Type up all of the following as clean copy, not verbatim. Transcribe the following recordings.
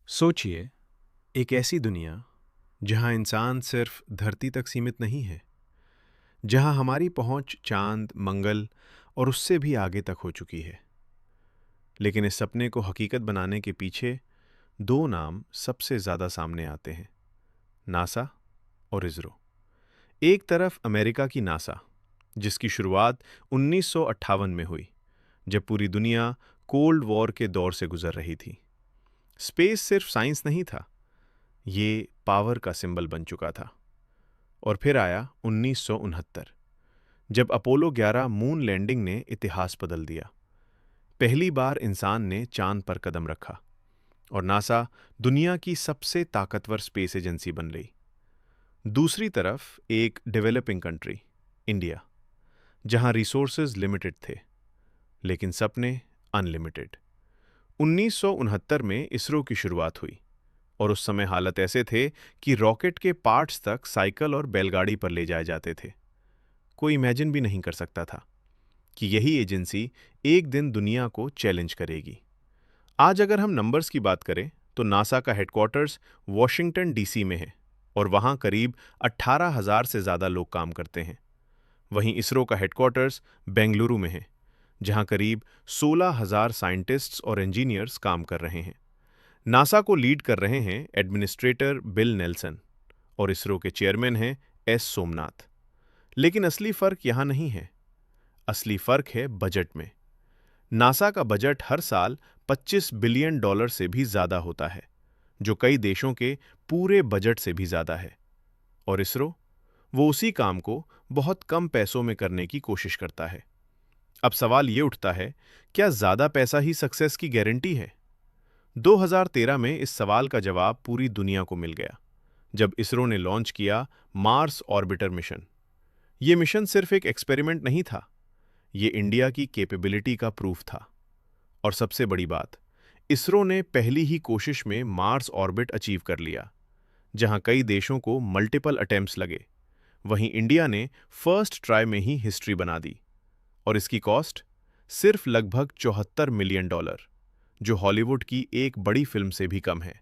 सोचिए, एक ऐसी दुनिया जहां इंसान सिर्फ धरती तक सीमित नहीं है, जहां हमारी पहुंच चांद, मंगल और उससे भी आगे तक हो चुकी है। लेकिन इस सपने को हकीकत बनाने के पीछे दो नाम सबसे ज्यादा सामने आते हैं: नासा और इसरो। एक तरफ अमेरिका की नासा, जिसकी शुरुआत 1958 में हुई, जब पूरी दुनिया कोल्ड वॉर के दौर से गुजर रही थी। स्पेस सिर्फ साइंस नहीं था, ये पावर का सिंबल बन चुका था। और फिर आया 1969, जब अपोलो 11 मून लैंडिंग ने इतिहास बदल दिया। पहली बार इंसान ने चांद पर कदम रखा और नासा दुनिया की सबसे ताकतवर स्पेस एजेंसी बन गई। दूसरी तरफ एक डेवलपिंग कंट्री, इंडिया, जहां रिसोर्सेज लिमिटेड थे, लेकिन सपने अनलिमिटेड। 1969 में इसरो की शुरुआत हुई और उस समय हालात ऐसे थे कि रॉकेट के पार्ट्स तक साइकिल और बैलगाड़ी पर ले जाए जाते थे। कोई इमेजिन भी नहीं कर सकता था कि यही एजेंसी एक दिन दुनिया को चैलेंज करेगी। आज अगर हम नंबर्स की बात करें तो नासा का हेडक्वार्टर्स वॉशिंगटन डीसी में है और वहां करीब 18,000 से ज़्यादा लोग काम करते हैं। वहीं इसरो का हेडक्वार्टर्स बेंगलुरु में है, जहां करीब 16,000 साइंटिस्ट्स और इंजीनियर्स काम कर रहे हैं। नासा को लीड कर रहे हैं एडमिनिस्ट्रेटर बिल नेल्सन और इसरो के चेयरमैन हैं एस सोमनाथ। लेकिन असली फर्क यहां नहीं है। असली फर्क है बजट में। नासा का बजट हर साल $25 बिलियन से भी ज्यादा होता है, जो कई देशों के पूरे बजट से भी ज्यादा है। और इसरो, वो उसी काम को बहुत कम पैसों में करने की कोशिश करता है। अब सवाल ये उठता है, क्या ज्यादा पैसा ही सक्सेस की गारंटी है? 2013 में इस सवाल का जवाब पूरी दुनिया को मिल गया, जब इसरो ने लॉन्च किया मार्स ऑर्बिटर मिशन। ये मिशन सिर्फ एक एक्सपेरिमेंट नहीं था, ये इंडिया की कैपेबिलिटी का प्रूफ था। और सबसे बड़ी बात, इसरो ने पहली ही कोशिश में मार्स ऑर्बिट अचीव कर लिया, जहां कई देशों को मल्टीपल अटेम्प्ट्स लगे। वहीं इंडिया ने फर्स्ट ट्राई में ही हिस्ट्री बना दी। और इसकी कॉस्ट सिर्फ लगभग $74 मिलियन, जो हॉलीवुड की एक बड़ी फिल्म से भी कम है।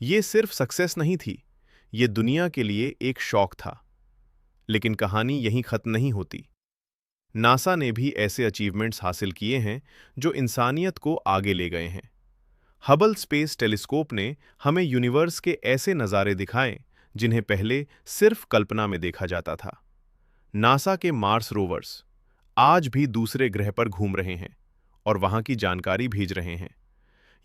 ये सिर्फ सक्सेस नहीं थी, ये दुनिया के लिए एक शौक था। लेकिन कहानी यहीं खत्म नहीं होती। नासा ने भी ऐसे अचीवमेंट्स हासिल किए हैं जो इंसानियत को आगे ले गए हैं। हबल स्पेस टेलीस्कोप ने हमें यूनिवर्स के ऐसे नज़ारे दिखाए जिन्हें पहले सिर्फ कल्पना में देखा जाता था। नासा के मार्स रोवर्स आज भी दूसरे ग्रह पर घूम रहे हैं और वहां की जानकारी भेज रहे हैं।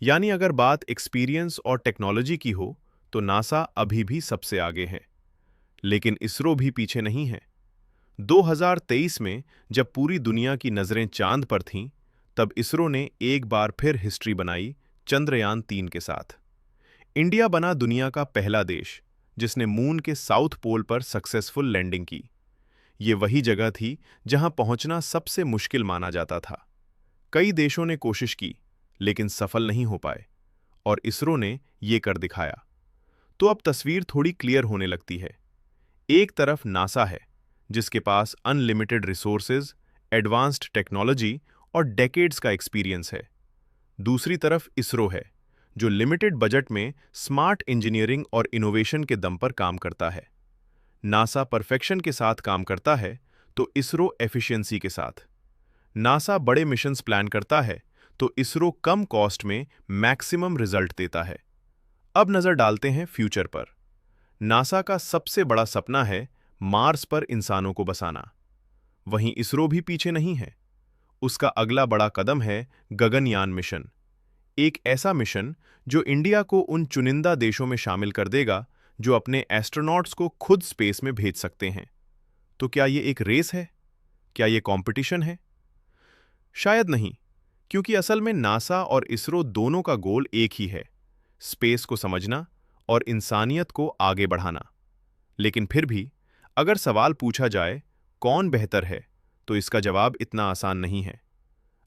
यानी अगर बात एक्सपीरियंस और टेक्नोलॉजी की हो तो नासा अभी भी सबसे आगे है। लेकिन इसरो भी पीछे नहीं है। 2023 में जब पूरी दुनिया की नजरें चांद पर थीं, तब इसरो ने एक बार फिर हिस्ट्री बनाई चंद्रयान-3 के साथ। इंडिया बना दुनिया का पहला देश जिसने मून के साउथ पोल पर सक्सेसफुल लैंडिंग की। ये वही जगह थी जहां पहुंचना सबसे मुश्किल माना जाता था। कई देशों ने कोशिश की, लेकिन सफल नहीं हो पाए, और इसरो ने ये कर दिखाया। तो अब तस्वीर थोड़ी क्लियर होने लगती है। एक तरफ नासा है, जिसके पास अनलिमिटेड रिसोर्सेज, एडवांस्ड टेक्नोलॉजी और डेकेड्स का एक्सपीरियंस है। दूसरी तरफ इसरो है, जो लिमिटेड बजट में स्मार्ट इंजीनियरिंग और इनोवेशन के दम पर काम करता है। नासा परफेक्शन के साथ काम करता है, तो इसरो एफिशिएंसी के साथ। नासा बड़े मिशंस प्लान करता है, तो इसरो कम कॉस्ट में मैक्सिमम रिजल्ट देता है। अब नजर डालते हैं फ्यूचर पर। नासा का सबसे बड़ा सपना है मार्स पर इंसानों को बसाना। वहीं इसरो भी पीछे नहीं है। उसका अगला बड़ा कदम है गगनयान मिशन, एक ऐसा मिशन जो इंडिया को उन चुनिंदा देशों में शामिल कर देगा जो अपने एस्ट्रोनॉट्स को खुद स्पेस में भेज सकते हैं। तो क्या ये एक रेस है? क्या ये कंपटीशन है? शायद नहीं, क्योंकि असल में नासा और इसरो दोनों का गोल एक ही है: स्पेस को समझना और इंसानियत को आगे बढ़ाना। लेकिन फिर भी अगर सवाल पूछा जाए कौन बेहतर है, तो इसका जवाब इतना आसान नहीं है।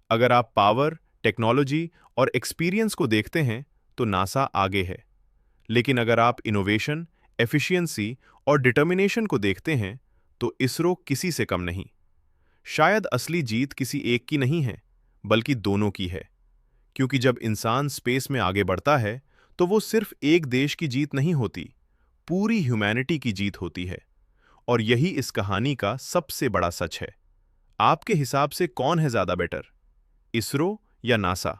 अगर आप पावर, टेक्नोलॉजी और एक्सपीरियंस को देखते हैं तो नासा आगे है। लेकिन अगर आप इनोवेशन, एफिशिएंसी और डिटर्मिनेशन को देखते हैं तो इसरो किसी से कम नहीं। शायद असली जीत किसी एक की नहीं है, बल्कि दोनों की है। क्योंकि जब इंसान स्पेस में आगे बढ़ता है तो वो सिर्फ एक देश की जीत नहीं होती, पूरी ह्यूमैनिटी की जीत होती है। और यही इस कहानी का सबसे बड़ा सच है। आपके हिसाब से कौन है ज़्यादा बेटर, इसरो या नासा?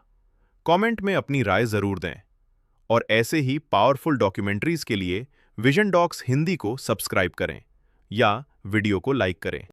कमेंट में अपनी राय ज़रूर दें। और ऐसे ही पावरफुल डॉक्यूमेंट्रीज के लिए विजन डॉक्स हिंदी को सब्सक्राइब करें या वीडियो को लाइक करें।